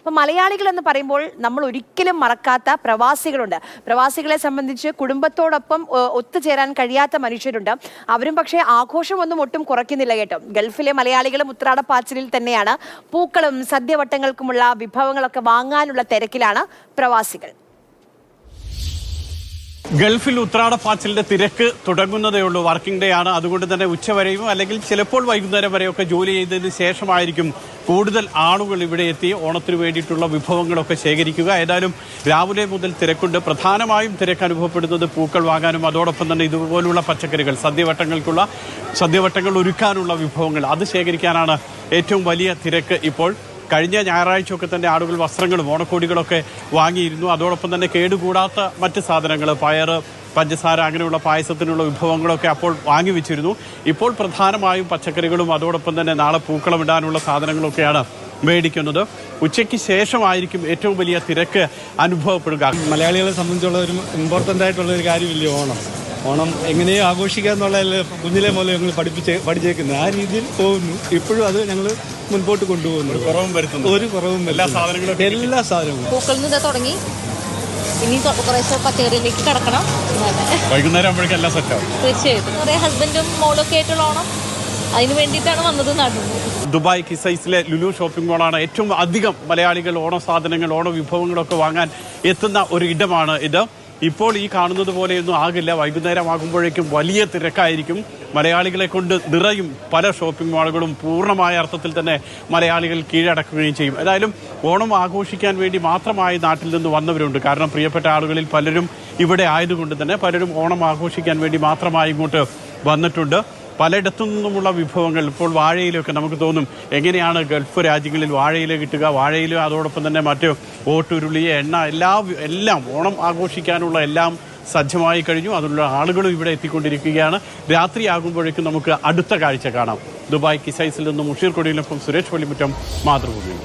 അപ്പോൾ മലയാളികൾ എന്ന് പറയുമ്പോൾ നമ്മൾ ഒരിക്കലും മറക്കാത്ത പ്രവാസികളുണ്ട്. പ്രവാസികളെ സംബന്ധിച്ച് കുടുംബത്തോടൊപ്പം ഒത്തുചേരാൻ കഴിയാത്ത മനുഷ്യരുണ്ട്. അവരും പക്ഷേ ആഘോഷമൊന്നും ഒട്ടും കുറയ്ക്കുന്നില്ല കേട്ടോ. ഗൾഫിലെ മലയാളികളും ഉത്രാടപ്പാച്ചിലിൽ തന്നെയാണ്. പൂക്കളും സദ്യവട്ടങ്ങൾക്കുമുള്ള വിഭവങ്ങളൊക്കെ വാങ്ങാനുള്ള തിരക്കിലാണ് പ്രവാസികൾ. ഗൾഫിൽ ഉത്രാടപ്പാച്ചിലിന്റെ തിരക്ക് തുടങ്ങുന്നതേ ഉള്ളൂ. വർക്കിംഗ് ഡേ ആണ്. അതുകൊണ്ട് തന്നെ ഉച്ചവരെയും അല്ലെങ്കിൽ ചിലപ്പോൾ വൈകുന്നേരം വരെയൊക്കെ ജോലി ചെയ്തതിന് ശേഷമായിരിക്കും കൂടുതൽ ആളുകൾ ഇവിടെ എത്തി ഓണത്തിന് വേണ്ടിയിട്ടുള്ള വിഭവങ്ങളൊക്കെ ശേഖരിക്കുക. ഏതായാലും രാവിലെ മുതൽ തിരക്കുണ്ട്. പ്രധാനമായും തിരക്ക് അനുഭവപ്പെടുന്നത് പൂക്കൾ വാങ്ങാനും അതോടൊപ്പം തന്നെ ഇതുപോലുള്ള പച്ചക്കറികൾ സദ്യവട്ടങ്ങൾ ഒരുക്കാനുള്ള വിഭവങ്ങൾ അത് ശേഖരിക്കാനാണ് ഏറ്റവും വലിയ തിരക്ക് ഇപ്പോൾ. കഴിഞ്ഞ ഞായറാഴ്ചയൊക്കെ തന്നെ ആളുകൾ വസ്ത്രങ്ങളും ഓണക്കോടികളൊക്കെ വാങ്ങിയിരുന്നു. അതോടൊപ്പം തന്നെ കേടുകൂടാത്ത മറ്റ് സാധനങ്ങൾ, പയർ, പഞ്ചസാര, അങ്ങനെയുള്ള പായസത്തിനുള്ള വിഭവങ്ങളൊക്കെ അപ്പോൾ വാങ്ങിവെച്ചിരുന്നു. ഇപ്പോൾ പ്രധാനമായും പച്ചക്കറികളും അതോടൊപ്പം തന്നെ നാളെ പൂക്കളം ഇടാനുള്ള സാധനങ്ങളൊക്കെയാണ് മേടിക്കുന്നത്. ഉച്ചയ്ക്ക് ശേഷമായിരിക്കും ഏറ്റവും വലിയ തിരക്ക് അനുഭവപ്പെടുക. മലയാളികളെ സംബന്ധിച്ചുള്ള ഒരു ഇമ്പോർട്ടൻ്റ് ആയിട്ടുള്ള ഒരു കാര്യമില്ലേ ഓണം എങ്ങനെയോ ആഘോഷിക്കുക എന്നുള്ളതിൽ കുഞ്ഞിലെ മുതൽ ഞങ്ങൾ പഠിച്ചേക്കുന്നത്. ആ രീതിയിൽ പോകുന്നു. ഇപ്പോഴും അത് ഞങ്ങൾ മുൻപോട്ട് കൊണ്ടുപോകുന്നു. ഒരു കുറവും എല്ലാ സാധനങ്ങളും പൂക്കളിൽ നിന്ന് തുടങ്ങി ഇനി കുറേശ്ശെ പച്ചക്കറിയിലേക്ക് കടക്കണം. വൈകുന്നേരം ആകുമ്പോഴേക്കും എല്ലാം സെറ്റാവും. തീർച്ചയായിട്ടും കുറേ ഹസ്ബൻഡും മോളൊക്കെ ആയിട്ടുള്ള ഓണം അതിന് വേണ്ടിയിട്ടാണ് വന്നത് നാട്ടിൽ. ദുബായ് കിസൈസിലെ ലുലു ഷോപ്പിംഗ് മോളാണ് ഏറ്റവും അധികം മലയാളികൾ ഓണ സാധനങ്ങൾ, ഓണ വിഭവങ്ങളൊക്കെ വാങ്ങാൻ എത്തുന്ന ഒരു ഇടമാണ് ഇത്. ഇപ്പോൾ ഈ കാണുന്നത് പോലെയൊന്നും ആകില്ല. വൈകുന്നേരം ആകുമ്പോഴേക്കും വലിയ തിരക്കായിരിക്കും. മലയാളികളെ കൊണ്ട് നിറയും പല ഷോപ്പിംഗ് മാളുകളും. പൂർണ്ണമായ അർത്ഥത്തിൽ തന്നെ മലയാളികൾ കീഴടക്കുകയും ചെയ്യും. ഏതായാലും ഓണം ആഘോഷിക്കാൻ വേണ്ടി മാത്രമായി നാട്ടിൽ നിന്ന് വന്നവരുണ്ട്. കാരണം പ്രിയപ്പെട്ട ആളുകളിൽ പലരും ഇവിടെ ആയതുകൊണ്ട് തന്നെ പലരും ഓണം ആഘോഷിക്കാൻ വേണ്ടി മാത്രമായി ഇങ്ങോട്ട് വന്നിട്ടുണ്ട്. പലയിടത്തു നിന്നുമുള്ള വിഭവങ്ങൾ. ഇപ്പോൾ വാഴയിലൊക്കെ നമുക്ക് തോന്നും എങ്ങനെയാണ് ഗൾഫ് രാജ്യങ്ങളിൽ വാഴയില കിട്ടുക. വാഴയില അതോടൊപ്പം തന്നെ മറ്റ് ഓട്ടുരുളി, എണ്ണ എല്ലാം ഓണം ആഘോഷിക്കാനുള്ള എല്ലാം സജ്ജമായി കഴിഞ്ഞു. അതിനുള്ള ആളുകളും ഇവിടെ എത്തിക്കൊണ്ടിരിക്കുകയാണ്. രാത്രിയാകുമ്പോഴേക്കും നമുക്ക് അടുത്ത കാഴ്ച കാണാം. ദുബായ് കിസൈസിൽ നിന്നും മുഷീർ കൊടിയിലൊപ്പം സുരേഷ് പള്ളിമുറ്റം, മാതൃഭൂമി.